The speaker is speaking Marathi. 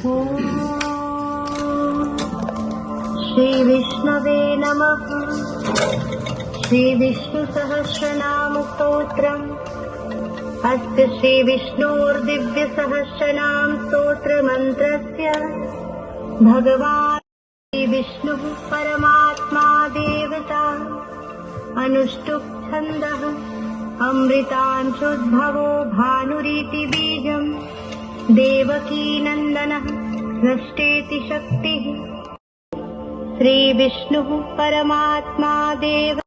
श्री विष्णवे नमः। श्री विष्णु सहस्रनाम स्तोत्रम्। अस्य श्री विष्णोर्दिव्य सहस्रनाम स्तोत्र मंत्रस्य भगवान् श्री विष्णुः परमात्मा देवता अनुष्टुप् छन्दः अमृतांशुद्भवो भानुरीति बीजम् देवकी नन्दनः सृष्टेति शक्तिः। श्री विष्णुः परमात्मा देव